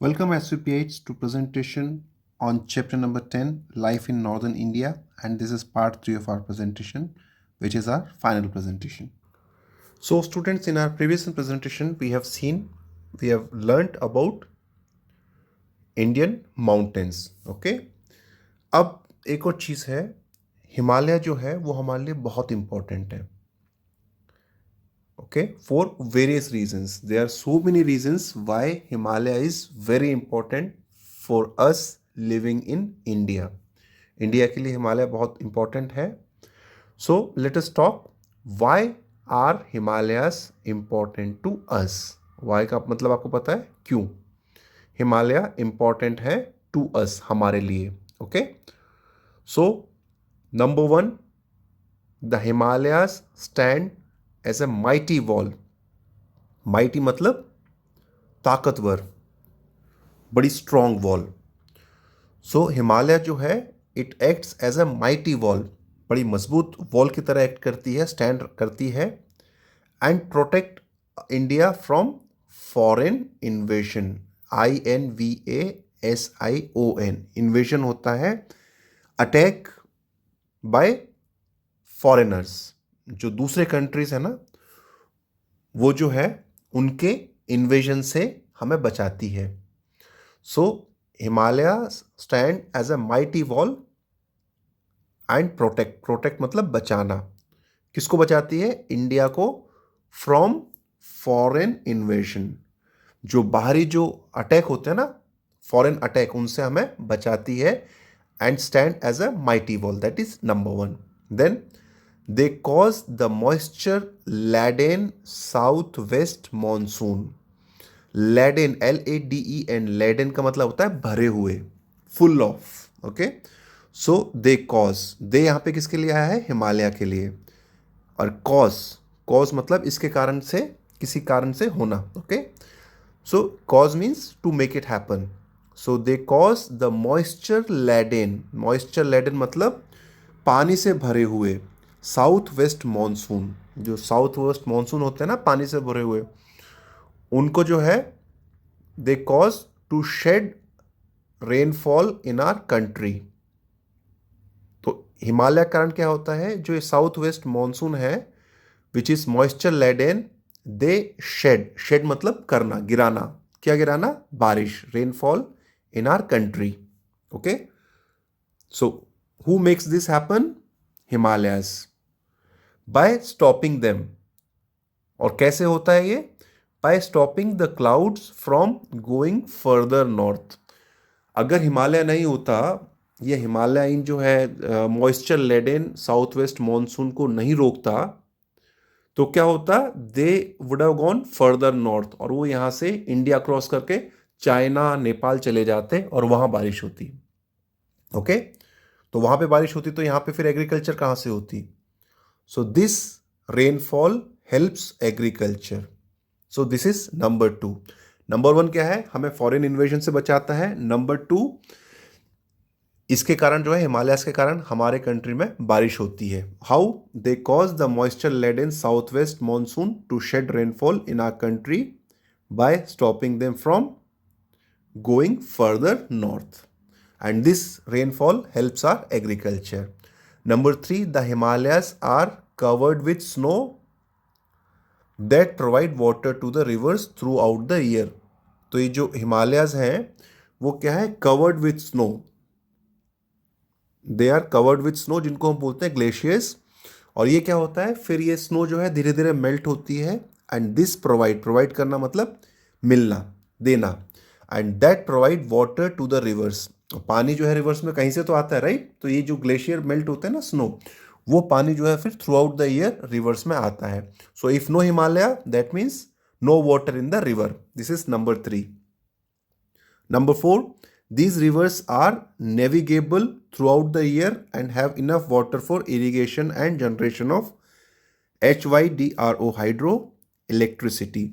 Welcome SVPH to presentation on chapter number 10, Life in Northern India, and this is part 3 of our presentation, which is our final presentation. So students, in our previous presentation, we have learnt about Indian mountains, okay? अब एक और चीज़ है, हिमालय जो है वो हमारे लिए बहुत इम्पोर्टेंट है, okay, for various reasons. There are so many reasons why Himalaya is very important for us living in India. India के लिए हिमालय बहुत इम्पोर्टेंट है. So let us talk why are Himalayas important to us. Why का मतलब आपको पता है, क्यों हिमालय इम्पोर्टेंट है टू अस, हमारे लिए. Okay, so number one, the Himalayas stand as a mighty wall. Mighty मतलब ताकतवर, बड़ी स्ट्रॉन्ग वॉल. सो हिमालय जो है it acts as a mighty wall, बड़ी मजबूत वॉल की तरह एक्ट करती है, स्टैंड करती है, and protect India from foreign इन्वेशन. INVASION, इन्वेशन होता है अटैक बाय फॉरेनर्स. जो दूसरे कंट्रीज है ना, वो जो है उनके इन्वेजन से हमें बचाती है. So Himalaya stand as a mighty wall and protect मतलब बचाना. किसको बचाती है? इंडिया को फ्रॉम फॉरेन इन्वेशन. जो बाहरी जो अटैक होते हैं ना, फॉरेन अटैक, उनसे हमें बचाती है. And stand as a mighty wall, that is number one. Then they cause the moisture laden south west monsoon. Laden, LADEN, laden का मतलब होता है भरे हुए, full of. Okay, so they cause, they यहाँ पे किसके लिए आया है? हिमालय के लिए. और कॉज मतलब इसके कारण से, किसी कारण से होना. Okay, so cause means to make it happen. So they cause the moisture laden. Moisture laden मतलब पानी से भरे हुए साउथ वेस्ट मॉनसून. जो साउथ वेस्ट मॉनसून होते हैं ना, पानी से भरे हुए, उनको जो है they cause to shed rainfall in our country. तो हिमालय का कारण क्या होता है? जो ये साउथ वेस्ट मॉनसून है which is moisture laden, they shed मतलब करना, गिराना. क्या गिराना? बारिश, rainfall in our country. Okay, so who makes this happen? Himalayas, by stopping them. और कैसे होता है ये? By stopping the clouds from going further north. अगर हिमालय नहीं होता, ये हिमालयन जो है moisture laden south west monsoon को नहीं रोकता, तो क्या होता? They would have gone further north, और वो यहाँ से इंडिया क्रॉस करके चाइना, नेपाल चले जाते और वहाँ बारिश होती. ओके, तो वहाँ पे बारिश होती तो यहाँ पे फिर एग्रीकल्चर कहाँ से होती? So this rainfall helps agriculture. So this is number two. Number one क्या है? हमें फॉरेन इन्वेजन से बचाता है. नंबर टू, इसके कारण जो है, हिमालयास के कारण हमारे कंट्री में बारिश होती है. How? They cause the moisture laden south west monsoon to shed rainfall in our country by stopping them from going further north, and this rainfall helps our agriculture. Number three, the Himalayas are covered with snow that provide water to the rivers throughout the year. तो ये जो हिमालयाज हैं वो क्या है? covered with snow. They are covered with snow, जिनको हम बोलते हैं ग्लेशियर्स. और ये क्या होता है? फिर ये स्नो जो है धीरे धीरे मेल्ट होती है, एंड दिस प्रोवाइड करना मतलब मिलना, देना, and that provide water to the rivers. पानी जो है रिवर्स में कहीं से तो आता है, राइट? तो ये जो ग्लेशियर मेल्ट होते हैं ना, स्नो, वो पानी जो है फिर throughout the year rivers में आता है. So if no Himalaya, that means no water in the river. This is number three. Number four, these rivers are navigable throughout the year and have enough water for irrigation and generation of HYDRO, hydro electricity.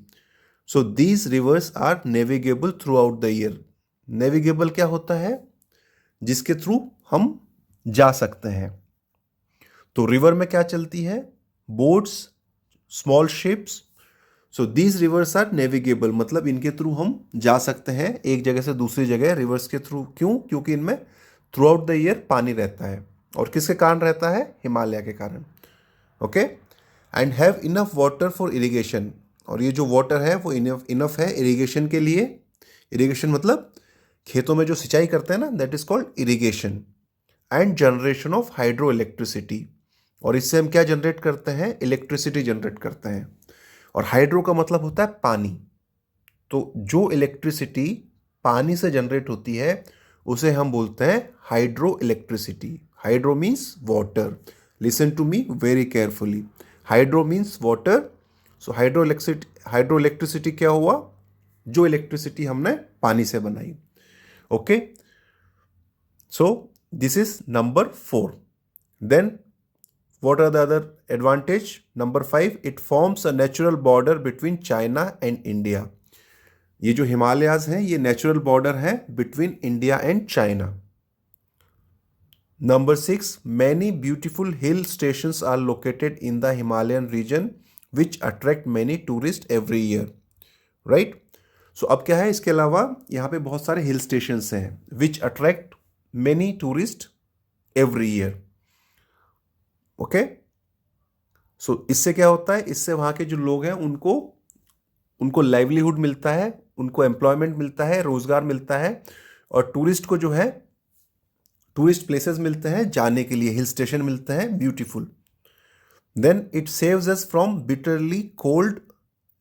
So these rivers are navigable throughout the year. Navigable क्या होता है? जिसके through हम जा सकते हैं. तो river में क्या चलती है? Boats, small ships. So these rivers are navigable, मतलब इनके थ्रू हम जा सकते हैं एक जगह से दूसरी जगह रिवर्स के थ्रू। क्यों? क्योंकि इनमें थ्रू आउट द ईयर पानी रहता है। और किसके कारण रहता है? हिमालय के कारण। Okay, and have enough water for irrigation, और ये जो वाटर है वो इनफ है इरिगेशन के लिए। इरिगेशन मतलब खेतों में जो सिंचाई करते हैं ना, that is called irrigation. And generation of hydro electricity, और इससे हम क्या जनरेट करते हैं? इलेक्ट्रिसिटी जनरेट करते हैं। और हाइड्रो का मतलब होता है पानी। तो जो इलेक्ट्रिसिटी पानी से जनरेट होती है उसे हम बोलते हैं hydro electricity. Hydro means water. Listen to me very carefully. Hydro means water. So hydro electricity क्या हुआ? जो इलेक्ट्रिसिटी हमने पानी से बनाई। Okay, so this is number 4. Then what are the other advantage? Number 5, it forms a natural border between China and India. ये जो हिमालयाज हैं ये नेचुरल बॉर्डर है between India and China. Number 6, many beautiful hill stations are located in the Himalayan region which attract many tourists every year. Right? So अब क्या है? इसके अलावा यहाँ पे बहुत सारे हिल स्टेशंस हैं which attract many tourists every year. Okay, so इससे क्या होता है? इससे वहाँ के जो लोग हैं उनको लाइवलीहुड मिलता है, उनको एम्प्लॉयमेंट मिलता है, रोजगार मिलता है, और टूरिस्ट को जो है टूरिस्ट प्लेसेस मिलते हैं जाने के लिए, हिल स्टेशन मिलते हैं beautiful. Then it saves us from bitterly cold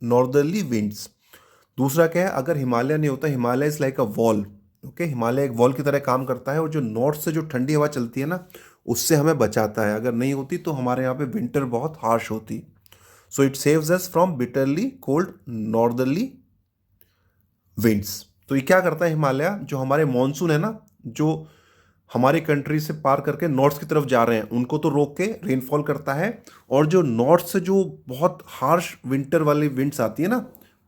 northerly winds. दूसरा क्या है? अगर हिमालय नहीं होता, Himalaya is like a wall. Okay, Himalaya एक वॉल की तरह काम करता है, और जो नॉर्थ से जो ठंडी हवा चलती है ना, उससे हमें बचाता है। अगर नहीं होती तो हमारे यहाँ पे विंटर बहुत हार्श होती। So it saves us from bitterly cold northerly winds. तो ये क्या करता है हिमालय? जो हमारे मॉनसून है ना, जो हमारी कंट्री से पार करके नॉर्थ की तरफ जा रहे हैं, उनको तो रोक के रेनफॉल करता है। और जो नॉर्थ से जो बहुत हार्श विंटर वाली विंड्स आती है ना,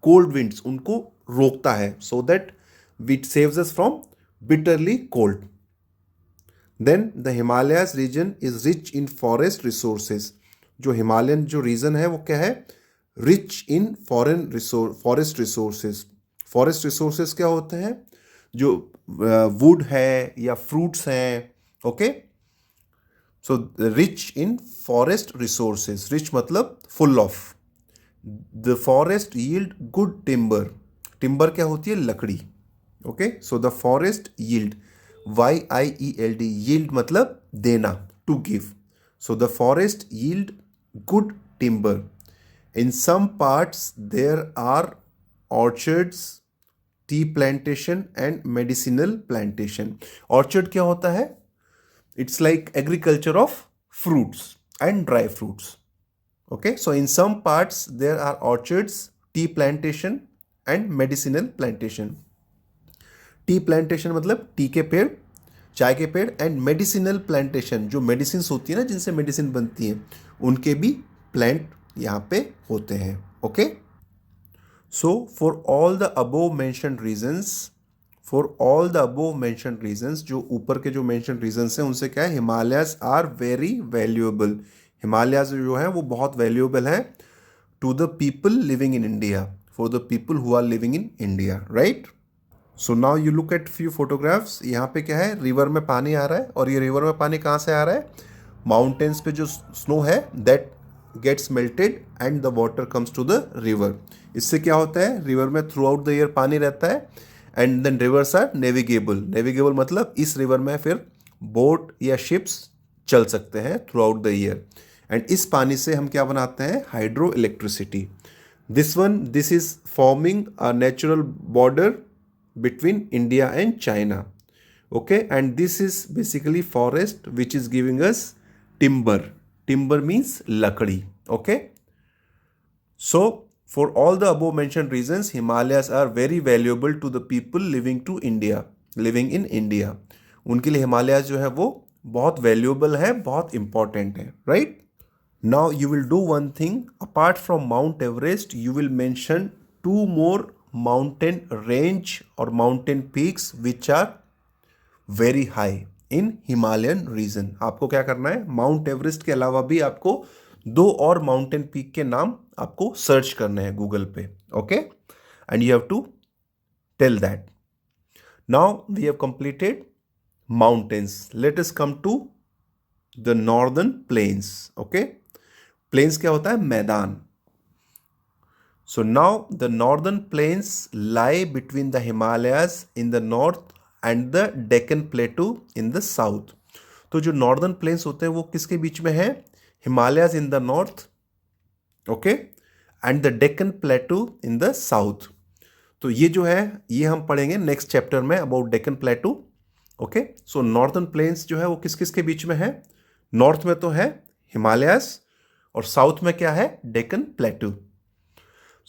कोल्ड विंड्स, उनको रोकता है, so that it saves us from bitterly cold. Then the Himalayas region is rich in forest resources. जो हिमालयन जो रीजन है वो क्या है? Rich in forest resources. Forest resources क्या होते हैं? जो वुड है या फ्रूट्स हैं। Okay, so rich in forest resources. Rich मतलब full of. The forest yield good timber. Timber क्या होती है? लकड़ी। Okay, so the forest yield, YIELD, yield मतलब देना, to give. So the forest yield good timber. In some parts there are orchards, tea plantation and medicinal plantation. Orchard क्या होता है? It's like agriculture of fruits and dry fruits. Okay, so in some parts there are orchards, tea plantation and medicinal plantation. Tea plantation मतलब T के पेड़, चाय के पेड़, and medicinal plantation, जो मेडिसिन होती है ना, जिनसे मेडिसिन बनती है, उनके भी प्लांट यहाँ पे होते हैं। Okay, so for all the above mentioned reasons, जो ऊपर के जो मेंशन्ड रीजंस हैं, उनसे क्या है? Himalayas are very valuable. Himalayas जो है वो बहुत वैल्यूएबल है to the people living in India, for the people who are living in India, right? So now you look at few photographs. यहाँ पे क्या है? रिवर में पानी आ रहा है, और ये रिवर में पानी कहाँ से आ रहा है? माउंटेन्स पे जो स्नो है that gets melted and the water comes to the river. इससे क्या होता है? रिवर में थ्रू आउट द ईयर पानी रहता है, and then rivers are navigable. Navigable मतलब इस रिवर में फिर बोट या शिप्स चल सकते हैं through out the year. And इस पानी से हम क्या बनाते हैं? Hydro electricity. This is forming a natural border between India and China. Okay, and this is basically forest which is giving us timber. Timber means lakdi. Okay, so for all the above mentioned reasons, Himalayas are very valuable to the people living in India. उनके लिए हिमालयाज जो है वो बहुत valuable है, बहुत important है, right? Now you will do one thing. Apart from mount Everest, you will mention 2 more mountain range or mountain peaks which are very high in Himalayan region. आपको क्या करना है? माउंट एवरेस्ट के अलावा भी आपको दो और माउंटेन पीक के नाम आपको सर्च करने हैं गूगल पे, okay, and you have to tell that. Now we have completed mountains. Let us come to the northern plains. Okay, plains क्या होता है? मैदान. So now the northern plains lie between the Himalayas in the north and the Deccan Plateau in the south. तो जो northern plains होते हैं वो किसके बीच में है? Himalayas in the north, okay, and the Deccan प्लेटू in the south. तो ये जो है ये हम पढ़ेंगे नेक्स्ट चैप्टर में about Deccan प्लेटू. Okay, so northern planes जो है वो किस किस के बीच में है? नॉर्थ में तो है हिमालयाज और साउथ में क्या है? Deccan plateau.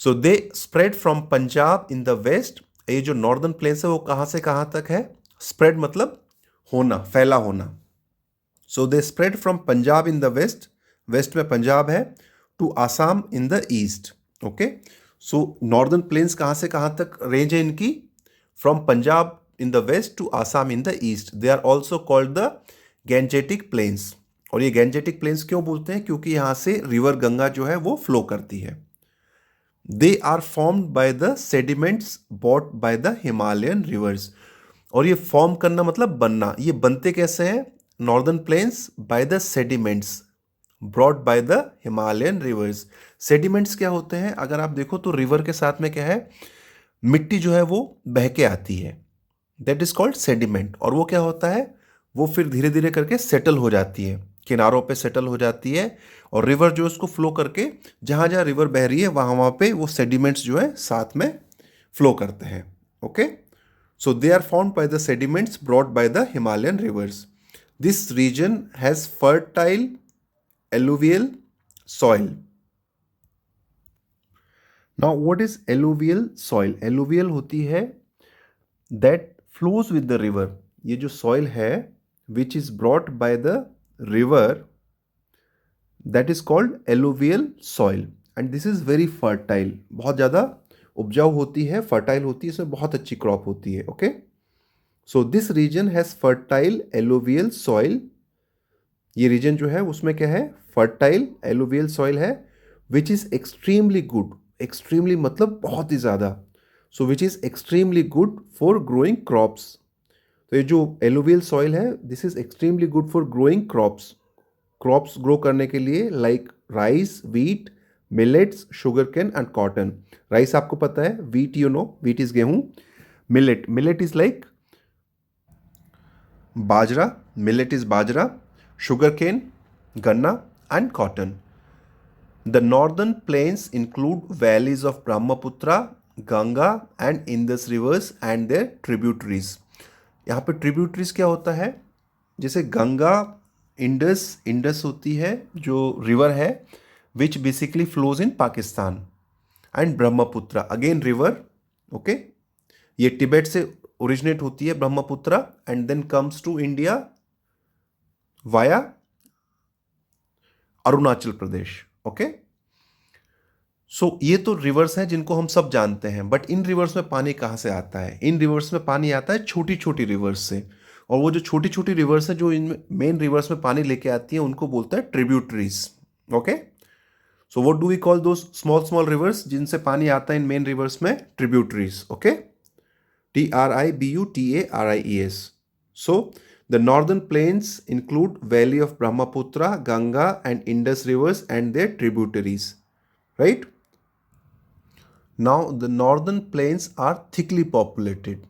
So they spread from Punjab in the west. ये जो नॉर्दर्न प्लेन्स है वो कहाँ से कहाँ तक है? स्प्रेड मतलब होना, फैला होना. So they spread from Punjab in the west, west में पंजाब है, to Assam in the east. Okay, so northern plains कहाँ से कहाँ तक रेंज है इनकी? From Punjab in the west to Assam in the east. They are also called the Gangetic plains. और ये गैंजेटिक प्लेन्स क्यों बोलते हैं? क्योंकि यहाँ से रिवर गंगा जो है वो फ्लो करती है. They are formed by the sediments brought by the Himalayan rivers. और ये फॉर्म करना मतलब बनना. ये बनते कैसे हैं? Northern plains bye the sediments brought by the Himalayan reverse. Sediments क्या होते हैं? अगर आप देखो तो रिवर के साथ में क्या है? मिट्टी जो है वो बह के आती है, दैट इज कॉल्ड सेडिमेंट. और वो क्या होता है? वो फिर धीरे धीरे करके सेटल हो जाती है, किनारों पे सेटल हो जाती है. और रिवर जो उसको फ्लो करके जहाँ जहाँ रिवर बह रही है वहाँ पे वो सेडिमेंट्स जो है साथ में फ्लो करते हैं. Okay, so they are formed by the sediments brought by the Himalayan rivers. This region has fertile alluvial soil. Now what is alluvial soil? Alluvial होती है that flows with the river. ये जो soil है which is brought by the river, that is called alluvial soil and this is very fertile. बहुत ज़्यादा उपजाऊ होती है, fertile होती है, इसमें बहुत अच्छी crop होती है. Okay, so this region has fertile alluvial soil. ये रीजन जो है उसमें क्या है? फर्टाइल एलुवियल सॉइल है, which is extremely good. Extremely मतलब बहुत ही ज़्यादा. So which is extremely good for growing crops. तो ये जो एलुवियल सॉइल है this is extremely good for growing crops. Crops grow करने के लिए like rice, wheat, millets, sugar cane and cotton. Rice आपको पता है, wheat you know, wheat is गेहूँ. Millet is like bajra, millet is bajra, sugarcane, गन्ना and cotton. The northern plains include valleys of Brahmaputra, Ganga and Indus rivers and their tributaries. यहाँ पे tributaries क्या होता है? जैसे गंगा, इंडस होती है जो रिवर है which basically flows in Pakistan, and Brahmaputra again river. Okay, ये तिब्बत से ओरिजिनेट होती है Brahmaputra and then comes to India via Arunachal Pradesh. Okay, so ये तो रिवर्स हैं जिनको हम सब जानते हैं. बट इन रिवर्स में पानी कहाँ से आता है? इन रिवर्स में पानी आता है छोटी छोटी रिवर्स से. और वो जो छोटी छोटी रिवर्स हैं जो इन मेन रिवर्स में पानी लेके आती हैं उनको बोलते हैं tributaries. Okay, so what do we call those small small rivers जिनसे पानी आता है इन मेन रिवर्स में? Tributaries. Okay, TRIBUTARIES. So the northern plains include valley of Brahmaputra, Ganga and Indus rivers and their tributaries. Right? Now the northern plains are thickly populated.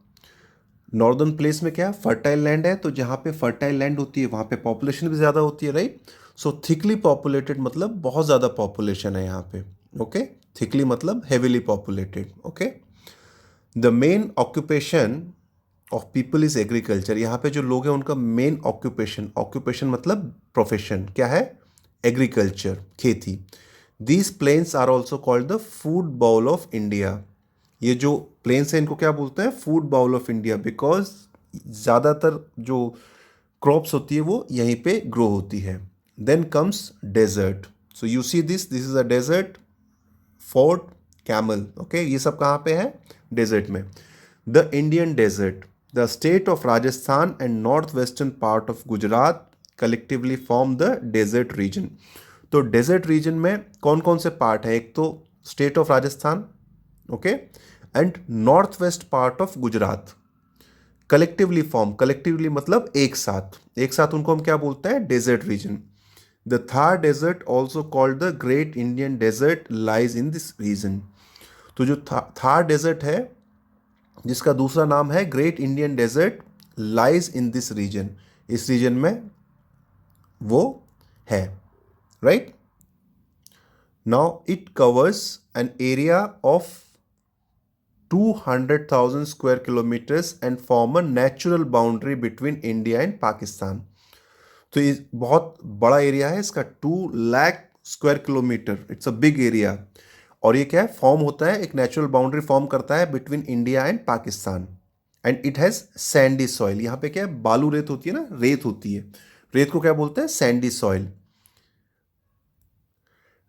Northern place में क्या fertile land है, तो जहाँ पे fertile land होती है वहाँ पे पॉपुलेशन भी ज़्यादा होती है. राइट, सो थिकली पॉपुलेटेड मतलब बहुत ज़्यादा पॉपुलेशन है यहाँ पे. ओके, थिकली मतलब heavily populated. Okay, the main occupation of people is agriculture. यहाँ पे जो लोग हैं उनका मेन ऑक्यूपेशन मतलब प्रोफेशन क्या है? एग्रीकल्चर, खेती. These plains are also called the food bowl of India. ये जो प्लेन्स हैं इनको क्या बोलते हैं? Food bowl of India, because ज़्यादातर जो क्रॉप्स होती है वो यहीं पे ग्रो होती है. Then comes desert. So you see this is a desert, fort, camel. Okay, ये सब कहाँ पे है? डेजर्ट में. The Indian desert, the state of Rajasthan and northwestern part of Gujarat collectively form the desert region. तो desert region में कौन कौन से पार्ट है? एक तो state of Rajasthan, okay, and north west part of Gujarat collectively form, collectively मतलब एक साथ, एक साथ उनको हम क्या बोलते हैं? Desert region. The Thar desert also called the great Indian desert lies in this region. तो जो थार डेजर्ट है जिसका दूसरा नाम है great Indian desert lies in this region, इस रीजन में वो है, right. Now it covers an area of 200,000 square kilometers and form a natural boundary between India and Pakistan। तो ये बहुत बड़ा एरिया है इसका, 2 lakh square kilometre, it's a big area. और ये क्या है? फॉर्म होता है, एक नेचुरल बाउंड्री फॉर्म करता है between India and Pakistan. And it has Sandy soil. यहाँ पे क्या है? बालू रेत होती है ना, रेत होती है, रेत को क्या बोलते हैं? Sandy soil.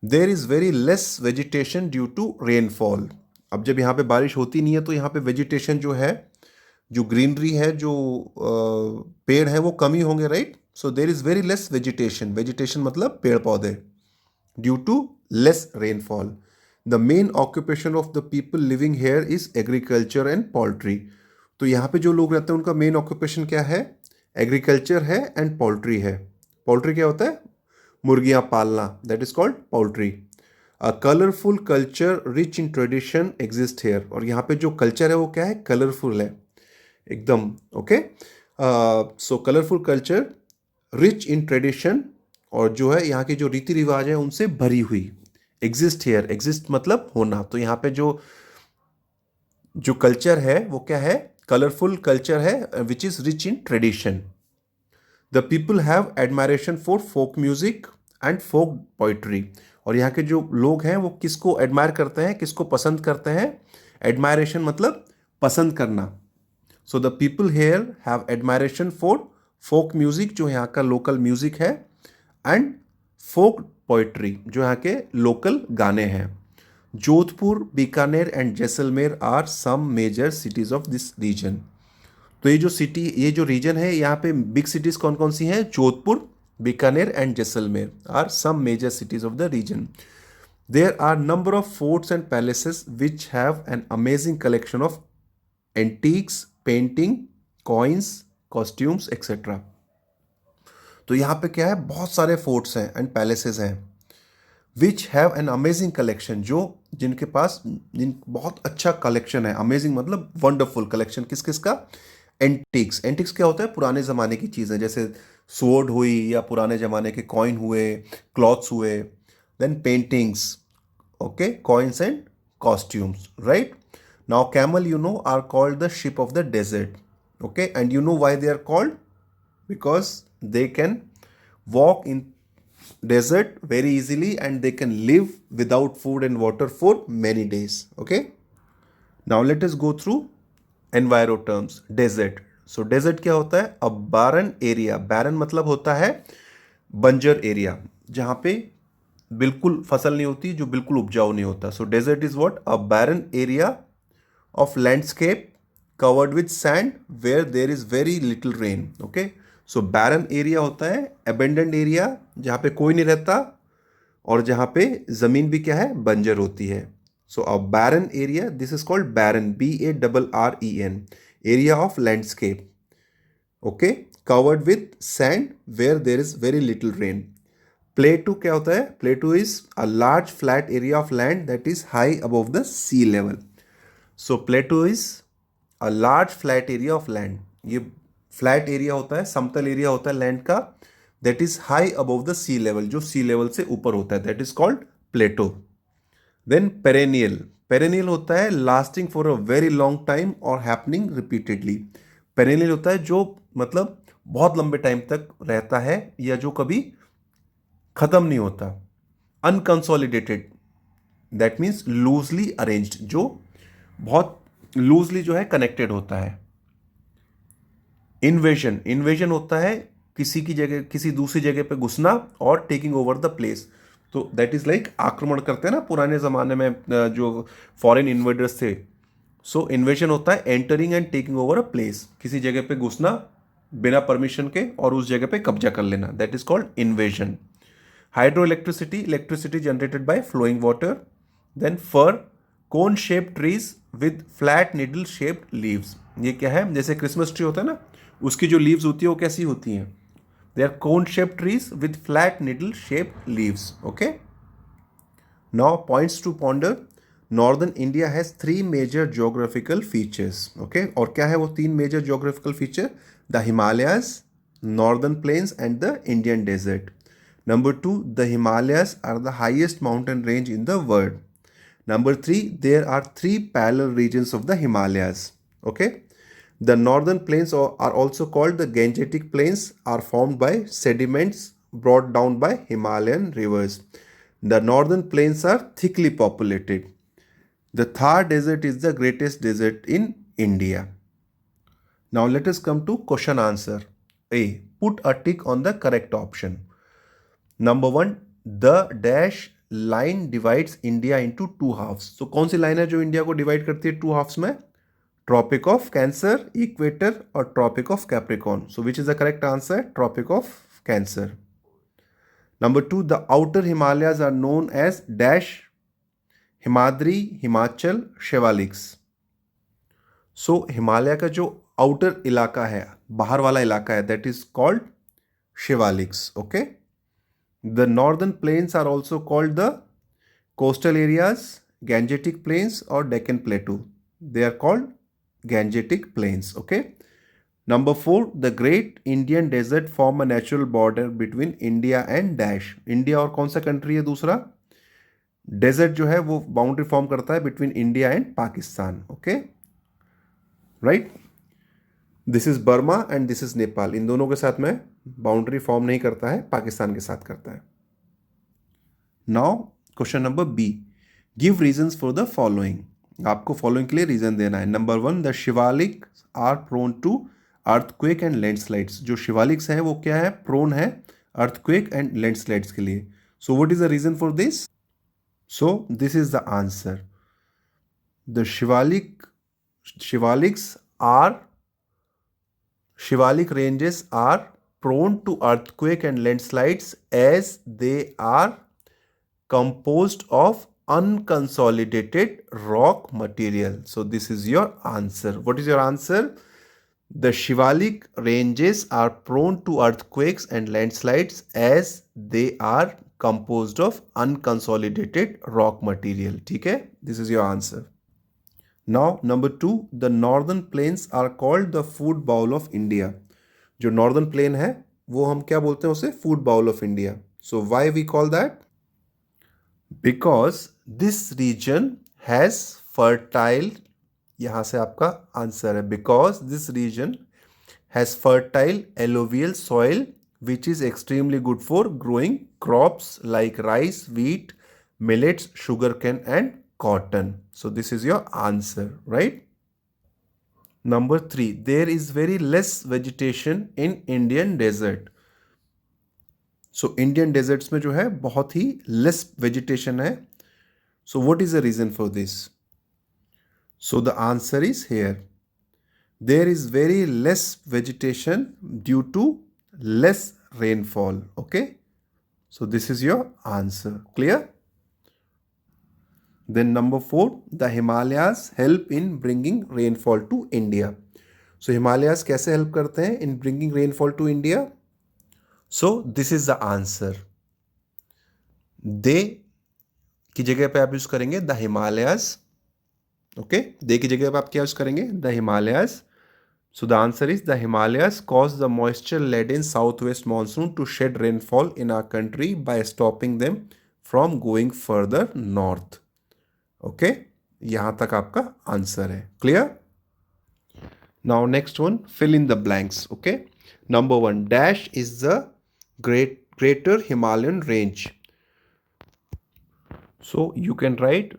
There is very less vegetation due to rainfall. अब जब यहाँ पे बारिश होती नहीं है तो यहाँ पे वेजिटेशन जो है, जो ग्रीनरी है, जो पेड़ है वो कम ही होंगे, right. So there is very less vegetation, vegetation मतलब पेड़ पौधे, due to less rainfall. The main occupation of the people living here is agriculture and poultry. तो यहाँ पे जो लोग रहते हैं उनका मेन ऑक्यूपेशन क्या है? एग्रीकल्चर है एंड पोल्ट्री है। पोल्ट्री क्या होता है? मुर्गियाँ पालना, that is called poultry. A colourful culture rich in tradition exist here. और यहाँ पे जो कल्चर है वो क्या है? कलरफुल है एकदम, okay. So colourful culture rich in tradition, और जो है यहाँ के जो रीति रिवाज है उनसे भरी हुई। एग्जिस्ट हेयर, एग्जिस्ट मतलब होना, तो यहाँ पे जो जो कल्चर है वो क्या है? कलरफुल कल्चर है which is rich in tradition. The people have admiration for folk music and folk poetry. और यहाँ के जो लोग हैं वो किसको एडमायर करते हैं, किसको पसंद करते हैं? एडमायरेशन मतलब पसंद करना। So the people here have admiration for folk music, जो यहाँ का लोकल म्यूजिक है, एंड फोक पोइट्री, जो यहाँ के लोकल गाने हैं। Jodhpur, Bikaner and Jaisalmer are some major cities of this region. तो ये जो सिटी, ये जो रीजन है, यहाँ पे बिग सिटीज कौन कौन सी हैं? Jodhpur, Bikaner and Jaisalmer are some major cities of the region. There are number of forts and palaces which have an amazing collection of antiques, painting, coins, costumes etcetera. तो यहाँ पे क्या है? बहुत सारे फोर्ट्स हैं एंड पैलेसेस हैं विच हैव एन अमेजिंग कलेक्शन, जो जिनके पास बहुत अच्छा कलेक्शन है। अमेजिंग मतलब वंडरफुल कलेक्शन, किस किस का? एंटिक्स। एंटिक्स क्या होता है? पुराने ज़माने की चीज़ें, जैसे स्वॉर्ड हुई या पुराने ज़माने के कॉइन हुए, क्लॉथ्स हुए। Then paintings, okay, coins and costumes, right. Now camel you know are called the ship of the desert, okay, and you know why they are called? Because they can walk in desert very easily and they can live without food and water for many days, okay. Now let us go through enviro terms. Desert, so desert क्या होता है? a barren area, barren मतलब होता है बंजर area, जहाँ पे बिल्कुल फसल नहीं होती, जो बिल्कुल उपजाऊ नहीं होता। so desert is what? a barren area of landscape covered with sand where there is very little rain, okay. So baron area होता है अबेंडेंट एरिया, जहाँ पे कोई नहीं रहता और जहाँ पे ज़मीन भी क्या है? बंजर होती है। So a barren area, this is called barren, BARREN, area of landscape, okay, covered with sand where there is very little rain. Plateau क्या होता है? Plateau is a large flat area of land that is high above the sea level. So plateau is a large flat area of land, ये flat area होता है, समतल area होता है land का, that is high above the sea level, जो sea level से ऊपर होता है, that is called plateau. Then perennial, perennial होता है lasting for a very long time और हैपनिंग रिपीटेडली। पेरेनियल होता है जो मतलब बहुत लंबे टाइम तक रहता है या जो कभी खत्म नहीं होता। Unconsolidated, that means loosely arranged, जो बहुत लूजली जो है कनेक्टेड होता है। इन्वेजन, इन्वेजन होता है किसी की जगह, किसी दूसरी जगह पे घुसना और टेकिंग ओवर द प्लेस। तो दैट इज लाइक आक्रमण करते हैं ना पुराने ज़माने में जो फॉरेन इन्वेडर्स थे। सो इन्वेजन होता है entering and taking over a place, किसी जगह पे घुसना बिना परमिशन के और उस जगह पे कब्जा कर लेना, that is called invasion. Hydroelectricity, electricity generated by flowing water. Then fir, cone shaped trees with flat needle shaped leaves. ये क्या है, जैसे क्रिसमस ट्री होता है ना, उसकी जो लीव्स होती है वो कैसी होती हैं? They are cone shaped trees with flat needle shaped leaves. Okay. Now points to ponder. Northern India has three major geographical features. Okay. और क्या है वो तीन major geographical feature? The Himalayas, Northern Plains and the Indian Desert. Number two, the Himalayas are the highest mountain range in the world. Number three, there are three parallel regions of the Himalayas. Okay. The northern plains are also called the Gangetic Plains, are formed by sediments brought down by Himalayan rivers. The northern plains are thickly populated. The Thar Desert is the greatest desert in India. Now let us come to question answer. A. Put a tick on the correct option. Number one, the dash line divides India into two halves. So कौन सी line है जो India को divide करती है two halves में? Tropic of cancer, equator और tropic of Capricorn. So which is the correct answer? Tropic of cancer. Number two, the outer Himalayas are known as dash, Himadri, Himachal, Shivaliks. So Himalaya का जो आउटर इलाका है, बाहर वाला इलाका है, that is called Shivaliks. Okay. The northern plains are also called the coastal areas, Gangetic Plains or Deccan Plateau. They are called Gangetic Plains. Okay. Number four, the Great Indian Desert form a natural border between India and dash. India और कौन सा country है दूसरा? Desert जो है वो boundary form करता है between India and Pakistan. Okay, right. This is Burma and this is Nepal. इन दोनों के साथ में बाउंड्री फॉर्म नहीं करता है, पाकिस्तान के साथ करता है. Now question number B, give reasons for the following. आपको फॉलोइंग के लिए रीजन देना है. Number one, the Shivalik are prone to earthquake and landslides. जो शिवालिक्स है वो क्या है? प्रोन है अर्थक्वेक एंड लैंडस्लाइड्स के लिए. So what is the reason for this? So this is the answer. The Shivalik ranges are prone to earthquake and landslides as they are composed of unconsolidated rock material. So this is your answer. What is your answer? The Shivalik ranges are prone to earthquakes and landslides as they are composed of unconsolidated rock material. ठीक है? This is your answer. Now number two, the northern plains are called the food bowl of India. जो northern plain है वो हम क्या बोलते हैं उसे? food bowl of India. So why we call that? Because this region has fertile, यहाँ से आपका आंसर है, because this region has fertile alluvial soil which is extremely good for growing crops like rice, wheat, millets, sugarcane and cotton. So this is your answer, right? Number three, there is very less vegetation in Indian desert. So Indian deserts में जो है बहुत ही less vegetation है. So what is the reason for this? So the answer is here. There is very less vegetation due to less rainfall. Okay? So this is your answer. Clear? Then number four, the Himalayas help in bringing rainfall to India. So Himalayas कैसे help करते हैं in bringing rainfall to India? So this is the answer. They की जगह पे आप use करेंगे the Himalayas. Okay? They की जगह पे आप क्या यूज करेंगे? The Himalayas. So the answer is the Himalayas cause the moisture-laden southwest monsoon to shed rainfall in our country by stopping them from going further north. Okay, यहां तक आपका answer है. Clear? Now next one, fill in the blanks. Okay, number one, dash is the greater Himalayan range. So you can write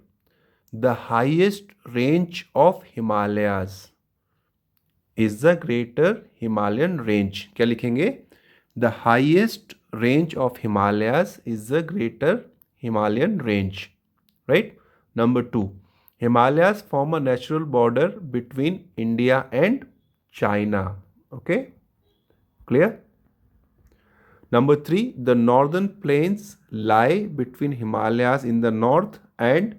the highest range of Himalayas is the greater Himalayan range. क्या लिखेंगे? The highest range of Himalayas is the greater Himalayan range. Right? Number two, Himalayas form a natural border between India and China. Okay? Clear? Number 3, the northern plains lie between Himalayas in the north and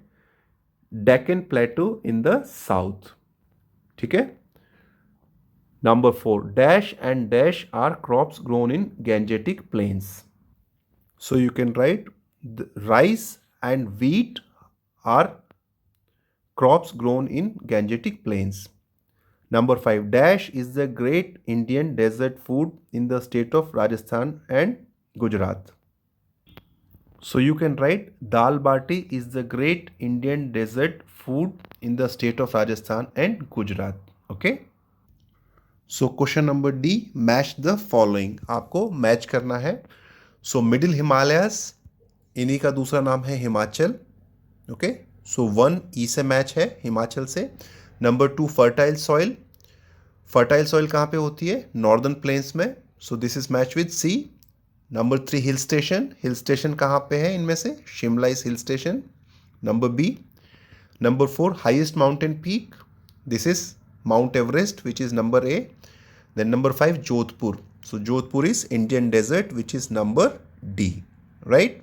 Deccan Plateau in the south. ठीक है. Number 4, dash and dash are crops grown in Gangetic plains. So you can write rice and wheat are crops grown in Gangetic plains. Number 5, dash is the great Indian desert food in the state of Rajasthan and Gujarat. So you can write dal bati is the great Indian desert food in the state of Rajasthan and Gujarat. Okay. So question number D, match the following. आपको match करना है. So middle Himalayas, इन्हीं का दूसरा नाम है Himachal. Okay. सो 1 ई से match है हिमाचल से. Number 2, fertile soil. Fertile soil कहाँ पे होती है? नॉर्दर्न प्लेन्स में. So this is match with C. Number 3, hill station. Hill station कहाँ पे है इनमें से? Shimla is hill station. Number B. Number 4, highest mountain peak. This is Mount Everest which is number A. Then number 5, Jodhpur. So Jodhpur is Indian desert which is number D. Right.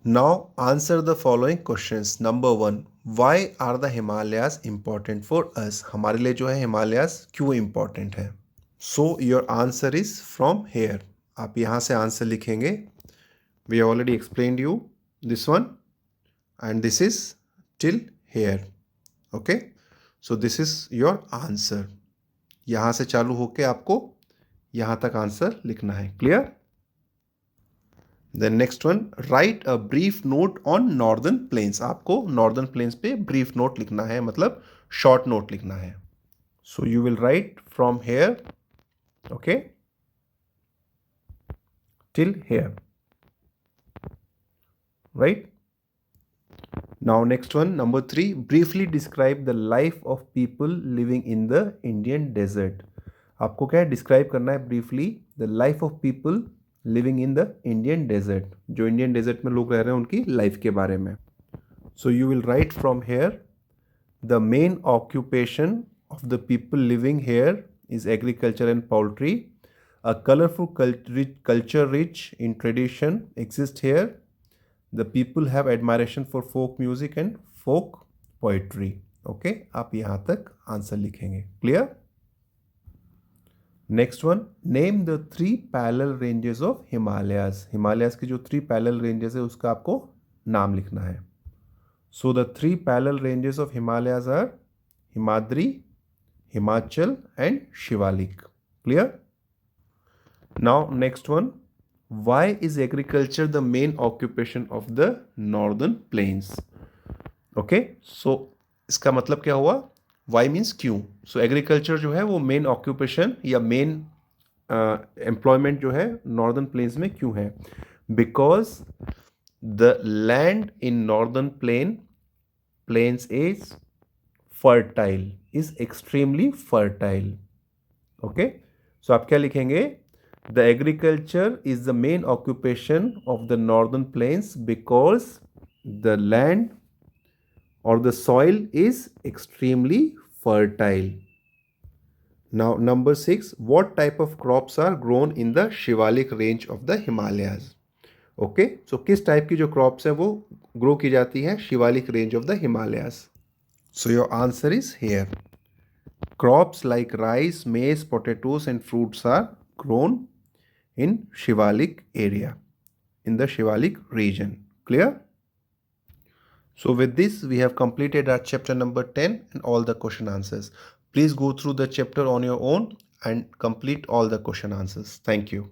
Now answer the following questions. Number 1, why are the Himalayas important for us? हमारे लिए जो है हिमालयास क्यों important है? So your answer is from here. आप यहाँ से answer लिखेंगे. We have already explained you this one and this is till here. Okay? So this is your answer. यहाँ से चालू होके आपको यहाँ तक आंसर लिखना है. Clear? Then next one, write a brief note on northern plains. आपको northern plains पे brief note लिखना है, मतलब short note लिखना है. So you will write from here, okay, till here. Right? Now next one, number 3, briefly describe the life of people living in the Indian desert. आपको क्या है? Describe करना है briefly the life of people living in the Indian desert. जो Indian desert में लोग रह रहे हैं उनकी लाइफ के बारे में. So you will write from here the main occupation of the people living here is agriculture and poultry. A colourful culture rich in tradition exists here. The people have admiration for folk music and folk poetry. Okay, आप यहाँ तक answer लिखेंगे. Clear? Next one, name the 3 parallel ranges of Himalayas. Himalayas की जो 3 parallel ranges है उसका आपको नाम लिखना है. So the 3 parallel ranges of Himalayas are Himadri, Himachal and Shivalik. Clear? Now next one, why is agriculture the main occupation of the northern plains. Okay, so इसका मतलब क्या हुआ? वाई मीन्स क्यों. सो एग्रीकल्चर जो है वो मेन ऑक्यूपेशन या मेन एम्प्लॉयमेंट जो है नॉर्दर्न प्लेन्स में क्यों है? Because the land in northern plains is fertile, is extremely fertile. Okay, so आप क्या लिखेंगे? The agriculture is the main occupation of the northern plains because the land or the soil is extremely fertile. Now number 6, what type of crops are grown in the Shivalik range of the Himalayas? Okay, so किस type की जो crops है वो grow की जाती है Shivalik range of the Himalayas? So your answer is here. Crops like rice, maize, potatoes and fruits are grown in Shivalik area, in the Shivalik region. Clear? So with this, we have completed our chapter number 10 and all the question answers. Please go through the chapter on your own and complete all the question answers. Thank you.